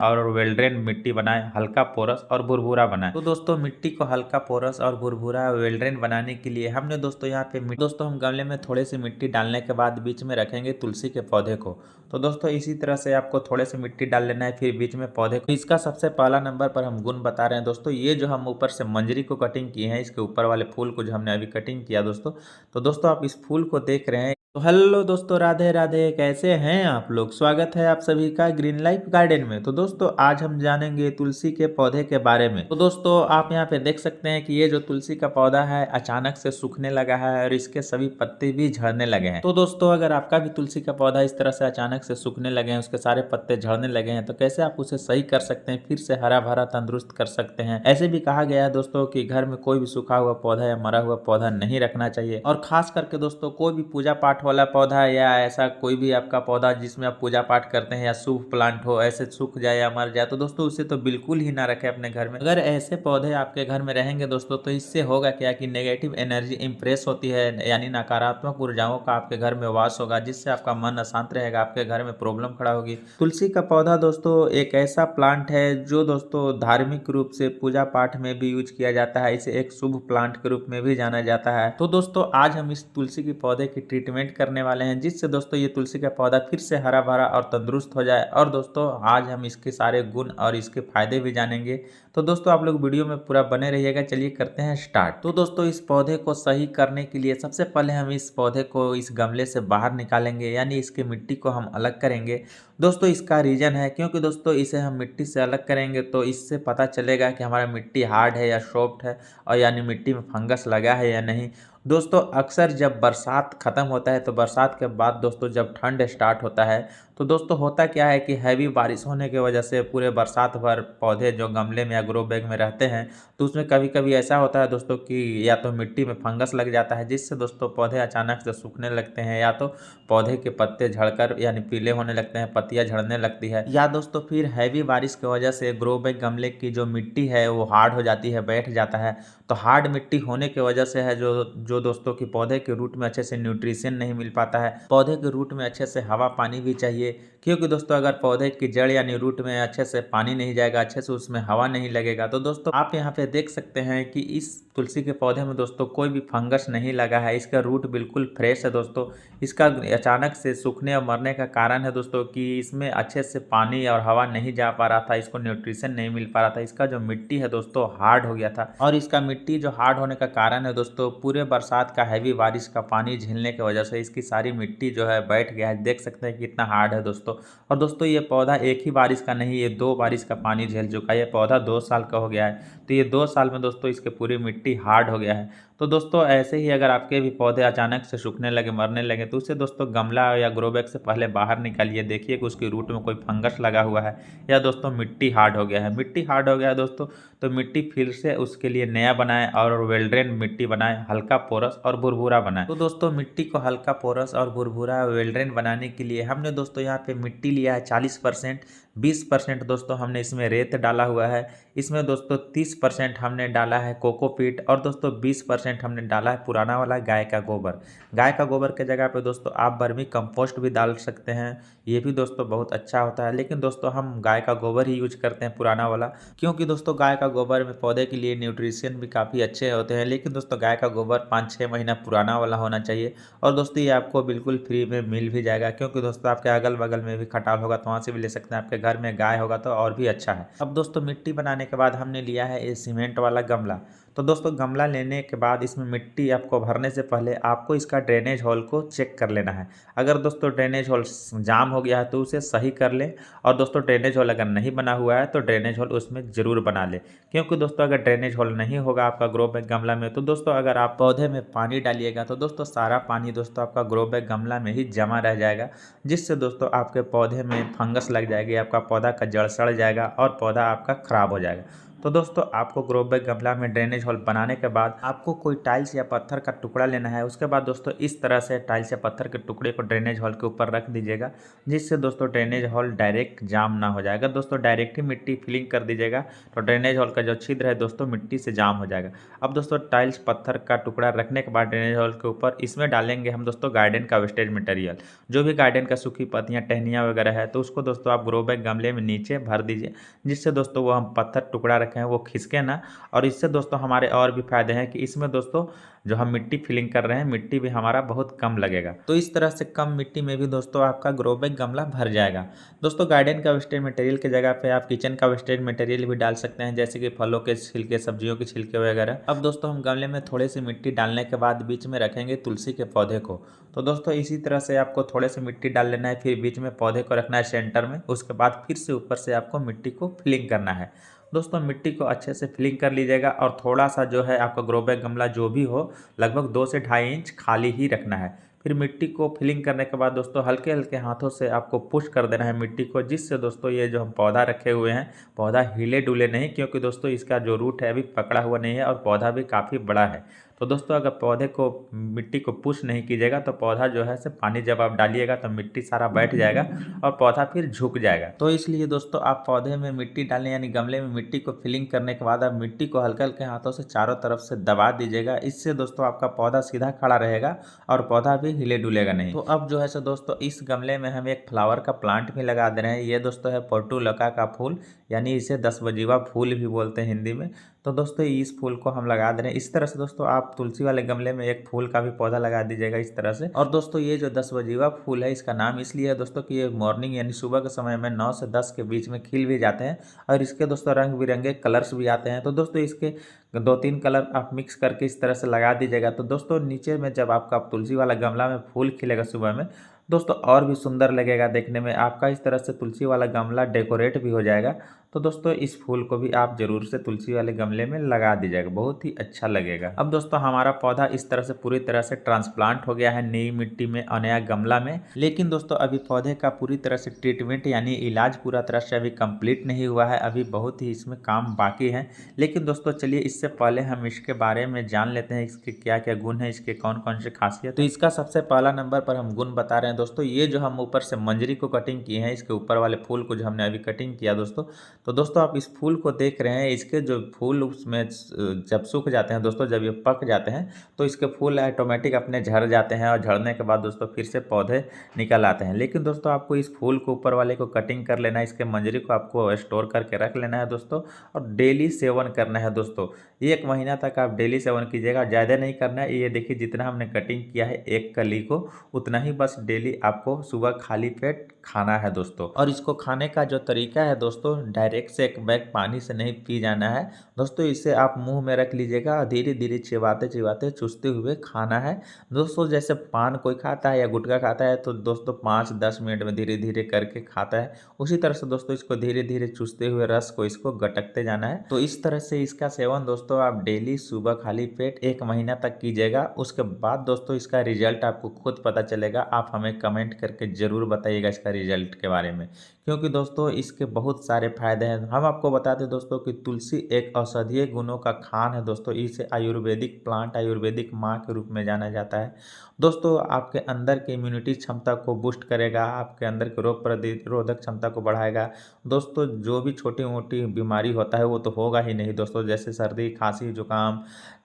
और well drain मिट्टी बनाएं, हल्का पोरस और भुरभुरा बनाएं। तो दोस्तों मिट्टी को हल्का पोरस और भुरभुरा वेल ड्रेन बनाने के लिए हमने दोस्तों यहाँ पे दोस्तों हम गमले में थोड़ी सी मिट्टी डालने के बाद बीच में रखेंगे तुलसी के पौधे को। तो दोस्तों इसी तरह से आपको थोड़े से मिट्टी डाल लेना है, फिर बीच में पौधे को। इसका सबसे पहला नंबर पर हम गुण बता रहे हैं दोस्तों, ये जो हम ऊपर से मंजरी को कटिंग किए हैं, इसके ऊपर वाले फूल को जो हमने अभी कटिंग किया दोस्तों, तो दोस्तों आप इस फूल को देख रहे हैं। तो हेलो दोस्तों, राधे राधे, कैसे हैं आप लोग। स्वागत है आप सभी का ग्रीन लाइफ गार्डन में। तो दोस्तों आज हम जानेंगे तुलसी के पौधे के बारे में। तो दोस्तों आप यहाँ पे देख सकते हैं कि ये जो तुलसी का पौधा है अचानक से सूखने लगा है और इसके सभी पत्ते भी झड़ने लगे हैं। तो दोस्तों अगर आपका भी तुलसी का पौधा इस तरह से अचानक से सूखने लगे हैं, उसके सारे पत्ते झड़ने लगे हैं, तो कैसे आप उसे सही कर सकते हैं, फिर से हरा भरा तंदुरुस्त कर सकते हैं। ऐसे भी कहा गया है दोस्तों कि घर में कोई भी सूखा हुआ पौधा या मरा हुआ पौधा नहीं रखना चाहिए, और खास करके दोस्तों कोई भी पूजा पाठ वाला पौधा या ऐसा कोई भी आपका पौधा जिसमें आप पूजा पाठ करते हैं या शुभ प्लांट हो, ऐसे सूख जाए या मर जाए, तो दोस्तों उसे तो बिल्कुल ही ना रखें अपने घर में। अगर ऐसे पौधे आपके घर में रहेंगे दोस्तों, तो इससे होगा क्या कि नेगेटिव एनर्जी इंप्रेस होती है, यानी नकारात्मक ऊर्जाओं का आपके घर में वास होगा, जिससे आपका मन अशांत रहेगा, आपके घर में प्रॉब्लम खड़ा होगी। तुलसी का पौधा दोस्तों एक ऐसा प्लांट है जो दोस्तों धार्मिक रूप से पूजा पाठ में भी यूज किया जाता है, इसे एक शुभ प्लांट के रूप में भी जाना जाता है। तो दोस्तों आज हम इस तुलसी के पौधे की ट्रीटमेंट करने वाले हैं, जिससे दोस्तों ये तुलसी का पौधा फिर से हरा भरा और तंदुरुस्त हो जाए। और दोस्तों आज हम इसके सारे गुण और इसके फायदे भी जानेंगे। तो दोस्तों आप लोग वीडियो में पूरा बने रहिएगा। चलिए करते हैं स्टार्ट। तो दोस्तों इस पौधे को सही करने के लिए सबसे पहले हम इस पौधे को इस गमले से बाहर निकालेंगे, यानी इसकी मिट्टी को हम अलग करेंगे। दोस्तों इसका रीजन है क्योंकि दोस्तों इसे हम मिट्टी से अलग करेंगे तो इससे पता चलेगा कि हमारा मिट्टी हार्ड है या सॉफ्ट है, और यानी मिट्टी में फंगस लगा है या नहीं। दोस्तों अक्सर जब बरसात ख़त्म होता है, तो बरसात के बाद दोस्तों जब ठंड स्टार्ट होता है, तो दोस्तों होता क्या है कि हैवी बारिश होने की वजह से पूरे बरसात भर पौधे जो गमले में या ग्रो बैग में रहते हैं, तो उसमें कभी कभी ऐसा होता है दोस्तों कि या तो मिट्टी में फंगस लग जाता है, जिससे दोस्तों पौधे अचानक से सूखने लगते हैं, या तो पौधे के पत्ते झड़कर यानी पीले होने लगते हैं, पत्तियां झड़ने लगती है, या दोस्तों फिर हैवी बारिश की वजह से ग्रो बैग गमले की जो मिट्टी है वो हार्ड हो जाती है, बैठ जाता है। तो हार्ड मिट्टी होने की वजह से है जो दोस्तों की पौधे के रूट में अच्छे से न्यूट्रिशन नहीं मिल पाता है। पौधे के रूट में अच्छे से हवा पानी भी चाहिए, क्योंकि दोस्तों अगर पौधे की जड़ यानी रूट में अच्छे से पानी नहीं जाएगा, अच्छे से उसमें हवा नहीं लगेगा, तो दोस्तों आप यहाँ पे देख सकते हैं कि इस तुलसी के पौधे में दोस्तों कोई भी फंगस नहीं लगा है, इसका रूट बिल्कुल फ्रेश है दोस्तों। इसका अचानक से सूखने और मरने का कारण है दोस्तों कि इसमें अच्छे से पानी और हवा नहीं जा पा रहा था, इसको न्यूट्रिशन नहीं मिल पा रहा था, इसका जो मिट्टी है दोस्तों हार्ड हो गया था। और इसका मिट्टी जो हार्ड होने का कारण है दोस्तों पूरे बरसात का हैवी बारिश का पानी झेलने की वजह से इसकी सारी मिट्टी जो है बैठ गया है। देख सकते हैं कितना हार्ड है दोस्तों। और दोस्तों ये पौधा एक ही बारिश का नहीं, ये 2 बारिश का पानी झेल चुका है। ये पौधा 2 साल का हो गया है, तो ये 2 साल में दोस्तों इसकी पूरी मिट्टी हार्ड हो गया है। तो दोस्तों ऐसे ही अगर आपके भी पौधे अचानक से सूखने लगे, मरने लगे, तो उसे दोस्तों गमला या ग्रो बैग से पहले बाहर निकालिए, देखिए कि उसकी रूट में कोई फंगस लगा हुआ है या दोस्तों मिट्टी हार्ड हो गया है। मिट्टी हार्ड हो गया है दोस्तों, तो मिट्टी फिर से उसके लिए नया बनाएं और वेल ड्रेन मिट्टी बनाएं, हल्का पोरस और भुरभुरा बनाएं। तो दोस्तों मिट्टी को हल्का पोरस और भुरभुरा वेल ड्रेन बनाने के लिए हमने दोस्तों यहाँ पे मिट्टी लिया है 40%, 20% दोस्तों हमने इसमें रेत डाला हुआ है, इसमें दोस्तों 30% हमने डाला है कोकोपीट, और दोस्तों 20% हमने डाला है पुराना वाला गाय का गोबर। गाय का गोबर के जगह पे दोस्तों आप वर्मी कंपोस्ट भी डाल सकते हैं, ये भी दोस्तों बहुत अच्छा होता है, लेकिन दोस्तों हम गाय का गोबर ही यूज करते हैं पुराना वाला, क्योंकि दोस्तों गाय का गोबर में पौधे के लिए न्यूट्रिशन भी काफ़ी अच्छे होते हैं। लेकिन दोस्तों गाय का गोबर 5-6 महीना पुराना वाला होना चाहिए, और दोस्तों ये आपको बिल्कुल फ्री में मिल भी जाएगा, क्योंकि दोस्तों आपके अगल बगल में भी खटाल होगा तो वहाँ से भी ले सकते हैं, आपके घर में गाय होगा तो और भी अच्छा है। अब दोस्तों मिट्टी बनाने के बाद हमने लिया है ये सीमेंट वाला गमला। तो दोस्तों गमला लेने के बाद इसमें मिट्टी आपको भरने से पहले आपको इसका ड्रेनेज होल को चेक कर लेना है। अगर दोस्तों ड्रेनेज होल जाम हो गया है तो उसे सही कर लें, और दोस्तों ड्रेनेज होल अगर नहीं बना हुआ है तो ड्रेनेज होल उसमें ज़रूर बना लें, क्योंकि दोस्तों अगर ड्रेनेज होल नहीं होगा आपका ग्रो बैग गमला में, तो दोस्तों अगर आप पौधे में पानी डालिएगा तो दोस्तों सारा पानी दोस्तों आपका ग्रो बैग गमला में ही जमा रह जाएगा, जिससे दोस्तों आपके पौधे में फंगस लग जाएगी, आपका पौधा का जड़ सड़ जाएगा और पौधा आपका खराब हो जाएगा। तो दोस्तों आपको ग्रो बैग गमला में ड्रेनेज होल बनाने के बाद आपको कोई टाइल्स या पत्थर का टुकड़ा लेना है। उसके बाद दोस्तों इस तरह से टाइल्स या पत्थर के टुकड़े को ड्रेनेज होल के ऊपर रख दीजिएगा, जिससे दोस्तों ड्रेनेज होल डायरेक्ट जाम ना हो जाएगा। दोस्तों डायरेक्ट ही मिट्टी फिलिंग कर दीजिएगा तो ड्रेनेज होल का जो छिद्र है दोस्तों मिट्टी से जाम हो जाएगा। अब दोस्तों टाइल्स पत्थर का टुकड़ा रखने के बाद ड्रेनेज होल के ऊपर इसमें डालेंगे हम दोस्तों गार्डन का वेस्टेज मटेरियल, जो भी गार्डन का सूखी पत्तियां टहनियाँ वगैरह है, तो उसको दोस्तों आप ग्रो बैग गमले में नीचे भर दीजिए, जिससे दोस्तों वो हम पत्थर टुकड़ा रखे हैं वो खिसके ना। और इससे दोस्तों हमारे और भी फायदे हैं कि इसमें दोस्तों जो हम मिट्टी फिलिंग कर रहे हैं मिट्टी भी हमारा बहुत कम लगेगा। तो इस तरह से कम मिट्टी में भी दोस्तों आपका ग्रो बैग गमला भर जाएगा। दोस्तों गार्डन का वेस्टेज मटेरियल की जगह पे आप किचन का वेस्टेज मटेरियल भी डाल सकते हैं, जैसे कि फलों के छिलके, सब्जियों के छिलके वगैरह। अब दोस्तों हम गमले में थोड़ी सी मिट्टी डालने के बाद बीच में रखेंगे तुलसी के पौधे को। तो दोस्तों इसी तरह से आपको थोड़े से मिट्टी डाल लेना है, फिर बीच में पौधे को रखना है सेंटर में, उसके बाद फिर से ऊपर से आपको मिट्टी को फिलिंग करना है। दोस्तों मिट्टी को अच्छे से फिलिंग कर लीजिएगा और थोड़ा सा जो है आपका ग्रो बैग गमला जो भी हो लगभग 2 से 2.5 इंच खाली ही रखना है। फिर मिट्टी को फिलिंग करने के बाद दोस्तों हल्के हल्के हाथों से आपको पुश कर देना है मिट्टी को, जिससे दोस्तों ये जो हम पौधा रखे हुए हैं पौधा हिले डुले नहीं, क्योंकि दोस्तों इसका जो रूट है अभी पकड़ा हुआ नहीं है और पौधा भी काफ़ी बड़ा है। तो दोस्तों अगर पौधे को मिट्टी को पुश नहीं कीजिएगा तो पौधा जो है से पानी जब आप डालिएगा तो मिट्टी सारा बैठ जाएगा और पौधा फिर झुक जाएगा। तो इसलिए दोस्तों आप पौधे में मिट्टी डालें यानी गमले में मिट्टी को फिलिंग करने के बाद आप मिट्टी को हल्के हल्के हाथों से चारों तरफ से दबा दीजिएगा। इससे दोस्तों आपका पौधा सीधा खड़ा रहेगा और पौधा भी हिले डुलेगा नहीं। तो अब जो है सो दोस्तों इस गमले में हम एक फ्लावर का प्लांट भी लगा दे रहे हैं। ये दोस्तों है पोर्टुलका का फूल, यानी इसे 10 बजीवा फूल भी बोलते हैं हिंदी में। तो दोस्तों इस फूल को हम लगा दे रहे हैं। इस तरह से दोस्तों आप तुलसी वाले गमले में एक फूल का भी पौधा लगा दीजिएगा इस तरह से। और दोस्तों ये जो 10 बजीवा फूल है इसका नाम इसलिए है दोस्तों कि ये मॉर्निंग यानी सुबह के समय में 9 से 10 के बीच में खिल भी जाते हैं और इसके दोस्तों रंग बिरंगे कलर्स भी आते हैं। तो दोस्तों इसके 2-3 कलर आप मिक्स करके इस तरह से लगा दीजिएगा। तो दोस्तों नीचे में जब आपका तुलसी वाला गमला में फूल खिलेगा सुबह में, दोस्तों और भी सुंदर लगेगा देखने में आपका। इस तरह से तुलसी वाला गमला डेकोरेट भी हो जाएगा। तो दोस्तों इस फूल को भी आप जरूर से तुलसी वाले गमले में लगा दीजिएगा, बहुत ही अच्छा लगेगा। अब दोस्तों हमारा पौधा इस तरह से पूरी तरह से ट्रांसप्लांट हो गया है नई मिट्टी में और नया गमला में। लेकिन दोस्तों अभी पौधे का पूरी तरह से ट्रीटमेंट यानी इलाज पूरा तरह से अभी कंप्लीट नहीं हुआ है, अभी बहुत ही इसमें काम बाकी है। लेकिन दोस्तों चलिए इससे पहले हम इसके बारे में जान लेते हैं इसके क्या क्या गुण है, इसके कौन कौन से खासियत। तो इसका सबसे पहला नंबर पर हम गुण बता रहे हैं दोस्तों, ये जो हम ऊपर से मंजरी को कटिंग किए हैं, इसके ऊपर वाले फूल को जो हमने अभी कटिंग किया दोस्तों, तो दोस्तों आप इस फूल को देख रहे हैं, इसके जो फूल उसमें जब सूख जाते हैं दोस्तों, जब ये पक जाते हैं तो इसके फूल ऑटोमेटिक अपने झड़ जाते हैं और झड़ने के बाद दोस्तों फिर से पौधे निकल आते हैं। लेकिन दोस्तों आपको इस फूल को ऊपर वाले को कटिंग कर लेना है, इसके मंजरी को आपको स्टोर करके रख लेना है दोस्तों और डेली सेवन करना है दोस्तों। 1 महीना तक आप डेली सेवन कीजिएगा, ज़्यादा नहीं करना है। ये देखिए जितना हमने कटिंग किया है एक कली को उतना ही बस डेली आपको सुबह खाली पेट खाना है दोस्तों। और इसको खाने का जो तरीका है दोस्तों, डायरेक्ट से एक बैग पानी से नहीं पी जाना है दोस्तों, इसे आप मुंह में रख लीजिएगा और धीरे धीरे चिबाते चिबाते चूसते हुए खाना है दोस्तों। जैसे पान कोई खाता है या गुटखा खाता है तो दोस्तों 5-10 मिनट में धीरे धीरे करके खाता है, उसी तरह से दोस्तों इसको धीरे धीरे चूसते हुए रस को इसको गटकते जाना है। तो इस तरह से इसका सेवन दोस्तों आप डेली सुबह खाली पेट 1 महीना तक कीजिएगा। उसके बाद दोस्तों इसका रिजल्ट आपको खुद पता चलेगा, आप हमें कमेंट करके ज़रूर बताइएगा इसका रिजल्ट के बारे में, क्योंकि दोस्तों इसके बहुत सारे फायदे हैं। हम आपको बताते हैं दोस्तों कि तुलसी एक औषधीय गुणों का खान है दोस्तों, इसे आयुर्वेदिक प्लांट, आयुर्वेदिक माँ के रूप में जाना जाता है दोस्तों। आपके अंदर की इम्यूनिटी क्षमता को बूस्ट करेगा, आपके अंदर की रोग प्रतिरोधक क्षमता को बढ़ाएगा दोस्तों। जो भी छोटी मोटी बीमारी होता है वो तो होगा ही नहीं दोस्तों, जैसे सर्दी, खांसी, जुकाम,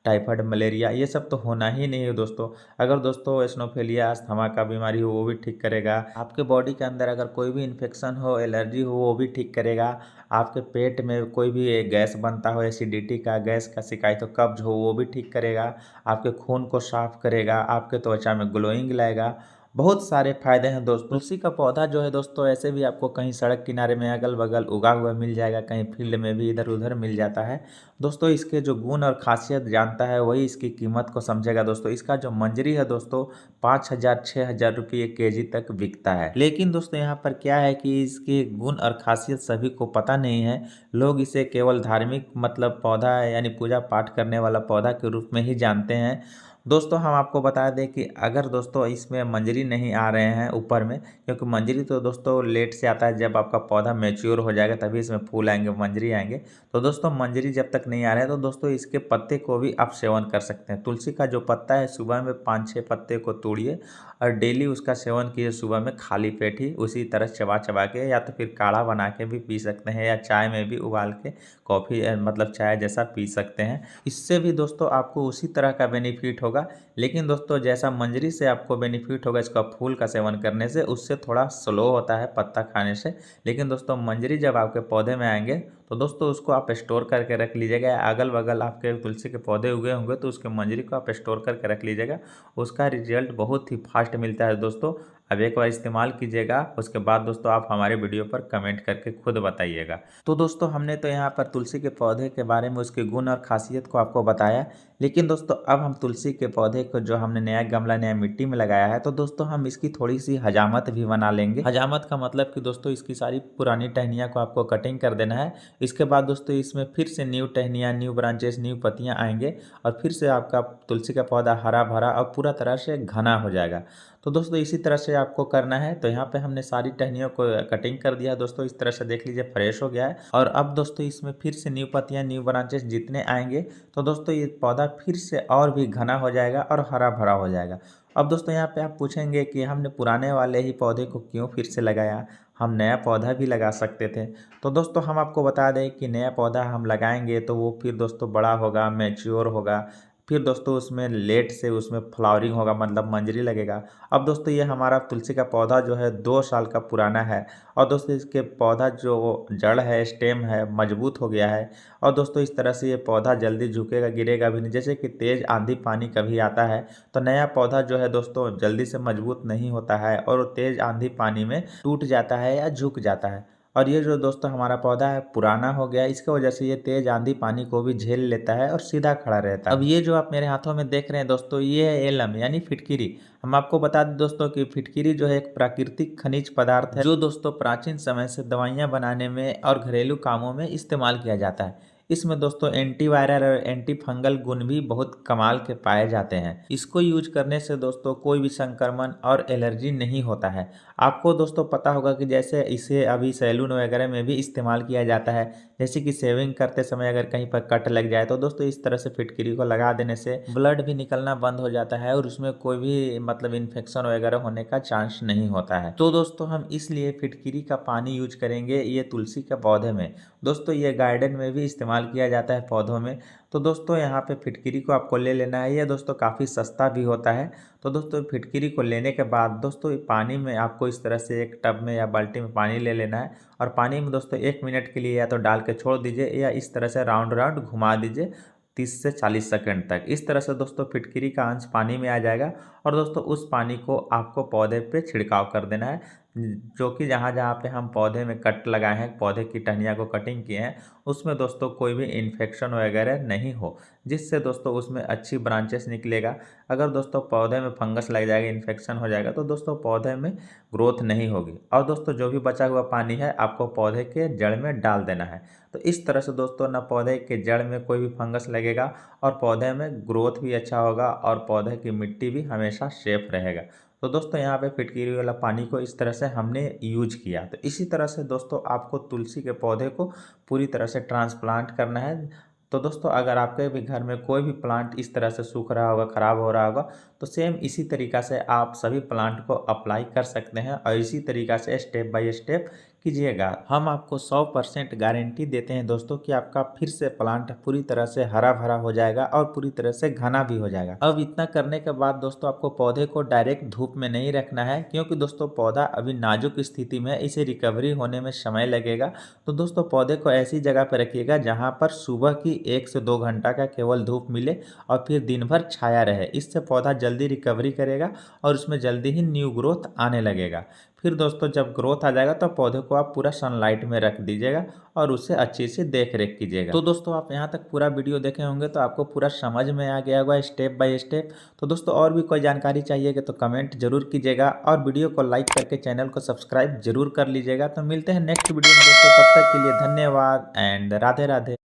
टाइफाइड, मलेरिया, ये सब तो होना ही नहीं है दोस्तों। अगर दोस्तों एस्नोफेलिया, अस्थमा का बीमारी हो वो भी ठीक करेगा। आपके बॉडी के अंदर अगर कोई भी इन्फेक्शन हो, एलर्जी हो वो भी ठीक करेगा। आपके पेट में कोई भी गैस बनता हो, एसिडिटी का, गैस का शिकायत हो, कब्ज हो वो भी ठीक करेगा। आपके खून को साफ करेगा, आपके त्वचा में ग्लोइंग लाएगा, बहुत सारे फायदे हैं दोस्तों। तुलसी का पौधा जो है दोस्तों ऐसे भी आपको कहीं सड़क किनारे में अगल बगल उगा हुआ मिल जाएगा, कहीं फील्ड में भी इधर उधर मिल जाता है दोस्तों। इसके जो गुण और खासियत जानता है वही इसकी कीमत को समझेगा दोस्तों। इसका जो मंजरी है दोस्तों 5,000-6,000 रुपये केजी तक बिकता है। लेकिन दोस्तों यहाँ पर क्या है कि इसके गुण और खासियत सभी को पता नहीं है। लोग इसे केवल धार्मिक मतलब पौधा है यानी पूजा पाठ करने वाला पौधा के रूप में ही जानते हैं दोस्तों हम आपको बता दें कि अगर दोस्तों इसमें मंजरी नहीं आ रहे हैं ऊपर में, क्योंकि मंजरी तो दोस्तों लेट से आता है, जब आपका पौधा मैच्योर हो जाएगा तभी इसमें फूल आएंगे, मंजरी आएंगे। तो दोस्तों मंजरी जब तक नहीं आ रहे हैं तो दोस्तों इसके पत्ते को भी आप सेवन कर सकते हैं। तुलसी का जो पत्ता है सुबह में 5-6 पत्ते को तोड़िए और डेली उसका सेवन कीजिए सुबह में खाली पेट ही, उसी तरह चबा चबा के, या तो फिर काढ़ा बना के भी पी सकते हैं या चाय में भी उबाल के कॉफ़ी मतलब चाय जैसा पी सकते हैं। इससे भी दोस्तों आपको उसी तरह का बेनिफिट होगा, लेकिन दोस्तों जैसा मंजरी से आपको बेनिफिट होगा इसका फूल का सेवन करने से, उससे थोड़ा स्लो होता है पत्ता खाने से। लेकिन दोस्तों मंजरी जब आपके पौधे में आएंगे तो दोस्तों उसको आप स्टोर करके रख लीजिएगा। अगल बगल आपके तुलसी के पौधे उगे होंगे तो उसके मंजरी को आप स्टोर करके रख लीजिएगा। उसका रिजल्ट बहुत ही फास्ट मिलता है दोस्तों। अब एक बार इस्तेमाल कीजिएगा, उसके बाद दोस्तों आप हमारे वीडियो पर कमेंट करके खुद बताइएगा। तो दोस्तों हमने तो यहाँ पर तुलसी के पौधे के बारे में उसके गुण और खासियत को आपको बताया, लेकिन दोस्तों अब हम तुलसी के पौधे को जो हमने नया गमला नया मिट्टी में लगाया है तो दोस्तों हम इसकी थोड़ी सी हजामत भी बना लेंगे। हजामत का मतलब कि दोस्तों इसकी सारी पुरानी टहनियाँ को आपको कटिंग कर देना है। इसके बाद दोस्तों इसमें फिर से न्यू टहनियाँ, न्यू ब्रांचेस, न्यू पत्तियाँ आएंगे और फिर से आपका तुलसी का पौधा हरा भरा और पूरा तरह से घना हो जाएगा। तो दोस्तों इसी तरह से आपको करना है। तो यहाँ पे हमने सारी टहनियों को कटिंग कर दिया दोस्तों, इस तरह से देख लीजिए फ्रेश हो गया है। और अब दोस्तों इसमें फिर से न्यू पत्तियाँ, न्यू ब्रांचेस जितने आएंगे तो दोस्तों ये पौधा फिर से और भी घना हो जाएगा और हरा भरा हो जाएगा। अब दोस्तों यहाँ पे आप पूछेंगे कि हमने पुराने वाले ही पौधे को क्यों फिर से लगाया, हम नया पौधा भी लगा सकते थे। तो दोस्तों हम आपको बता दें कि नया पौधा हम लगाएंगे तो वो फिर दोस्तों बड़ा होगा, मैच्योर होगा, फिर दोस्तों उसमें लेट से उसमें फ्लावरिंग होगा, मतलब मंजरी लगेगा। अब दोस्तों ये हमारा तुलसी का पौधा जो है 2 साल का पुराना है और दोस्तों इसके पौधा जो जड़ है, स्टेम है, मजबूत हो गया है। और दोस्तों इस तरह से ये पौधा जल्दी झुकेगा, गिरेगा भी नहीं। जैसे कि तेज़ आंधी पानी कभी आता है तो नया पौधा जो है दोस्तों जल्दी से मजबूत नहीं होता है और वो तेज़ आंधी पानी में टूट जाता है या झुक जाता है। और ये जो दोस्तों हमारा पौधा है पुराना हो गया, इसकी वजह से ये तेज आंधी पानी को भी झेल लेता है और सीधा खड़ा रहता है। अब ये जो आप मेरे हाथों में देख रहे हैं दोस्तों, ये है एलम यानी फिटकिरी। हम आपको बता दें दोस्तों कि फिटकिरी जो है एक प्राकृतिक खनिज पदार्थ है जो दोस्तों प्राचीन समय से दवाइयाँ बनाने में और घरेलू कामों में इस्तेमाल किया जाता है। इसमें दोस्तों एंटीवायरल और एंटी फंगल गुण भी बहुत कमाल के पाए जाते हैं। इसको यूज करने से दोस्तों कोई भी संक्रमण और एलर्जी नहीं होता है। आपको दोस्तों पता होगा कि जैसे इसे अभी सैलून वगैरह में भी इस्तेमाल किया जाता है, जैसे कि शेविंग करते समय अगर कहीं पर कट लग जाए तो दोस्तों इस तरह से फिटकिरी को लगा देने से ब्लड भी निकलना बंद हो जाता है और उसमें कोई भी मतलब इन्फेक्शन वगैरह होने का चांस नहीं होता है। तो दोस्तों हम इसलिए फिटकिरी का पानी यूज करेंगे ये तुलसी के पौधे में। दोस्तों ये गार्डन में भी इस्तेमाल किया जाता है पौधों में। तो दोस्तों यहाँ पे फिटकिरी को आपको ले लेना है, ये दोस्तों काफ़ी सस्ता भी होता है। तो दोस्तों फिटकिरी को लेने के बाद दोस्तों पानी में आपको इस तरह से एक टब में या बाल्टी में पानी ले लेना है और पानी में दोस्तों 1 मिनट के लिए या तो डाल के छोड़ दीजिए या इस तरह से राउंड राउंड घुमा दीजिए 30 से 40 सेकंड तक। इस तरह से दोस्तों फिटकिरी का अंश पानी में आ जाएगा और दोस्तों उस पानी को आपको पौधे पे छिड़काव कर देना है, जो कि जहाँ जहाँ पे हम पौधे में कट लगाए हैं, पौधे की टहनियाँ को कटिंग किए हैं, उसमें दोस्तों कोई भी इन्फेक्शन वगैरह नहीं हो, जिससे दोस्तों उसमें अच्छी ब्रांचेस निकलेगा। अगर दोस्तों पौधे में फंगस लग जाएगा, इन्फेक्शन हो जाएगा तो दोस्तों पौधे में ग्रोथ नहीं होगी। और दोस्तों जो भी बचा हुआ पानी है आपको पौधे के जड़ में डाल देना है। तो इस तरह से दोस्तों ना पौधे के जड़ में कोई भी फंगस लगेगा और पौधे में ग्रोथ भी अच्छा होगा और पौधे की मिट्टी भी हमेशा सेफ रहेगा। तो दोस्तों यहाँ पे फिटकिरी वाला पानी को इस तरह से हमने यूज किया। तो इसी तरह से दोस्तों आपको तुलसी के पौधे को पूरी तरह से ट्रांसप्लांट करना है। तो दोस्तों अगर आपके भी घर में कोई भी प्लांट इस तरह से सूख रहा होगा, ख़राब हो रहा होगा, तो सेम इसी तरीक़ा से आप सभी प्लांट को अप्लाई कर सकते हैं और इसी तरीक़ा से स्टेप बाय स्टेप कीजिएगा। हम आपको 100% गारंटी देते हैं दोस्तों कि आपका फिर से प्लांट पूरी तरह से हरा भरा हो जाएगा और पूरी तरह से घना भी हो जाएगा। अब इतना करने के बाद दोस्तों आपको पौधे को डायरेक्ट धूप में नहीं रखना है, क्योंकि दोस्तों पौधा अभी नाजुक स्थिति में, इसे रिकवरी होने में समय लगेगा। तो दोस्तों पौधे को ऐसी जगह पर रखिएगा जहाँ पर सुबह की 1 से 2 घंटा का केवल धूप मिले और फिर दिन भर छाया रहे। इससे पौधा जल्दी रिकवरी करेगा और उसमें जल्दी ही न्यू ग्रोथ आने लगेगा। फिर दोस्तों जब ग्रोथ आ जाएगा तो पौधे को आप पूरा सनलाइट में रख दीजिएगा और उसे अच्छी से देख रेख कीजिएगा। तो दोस्तों आप यहाँ तक पूरा वीडियो देखे होंगे तो आपको पूरा समझ में आ गया होगा स्टेप बाय स्टेप। तो दोस्तों और भी कोई जानकारी चाहिए तो कमेंट जरूर कीजिएगा और वीडियो को लाइक करके चैनल को सब्सक्राइब जरूर कर लीजिएगा। तो मिलते हैं नेक्स्ट वीडियो में दोस्तों, तब तक के लिए धन्यवाद एंड राधे राधे।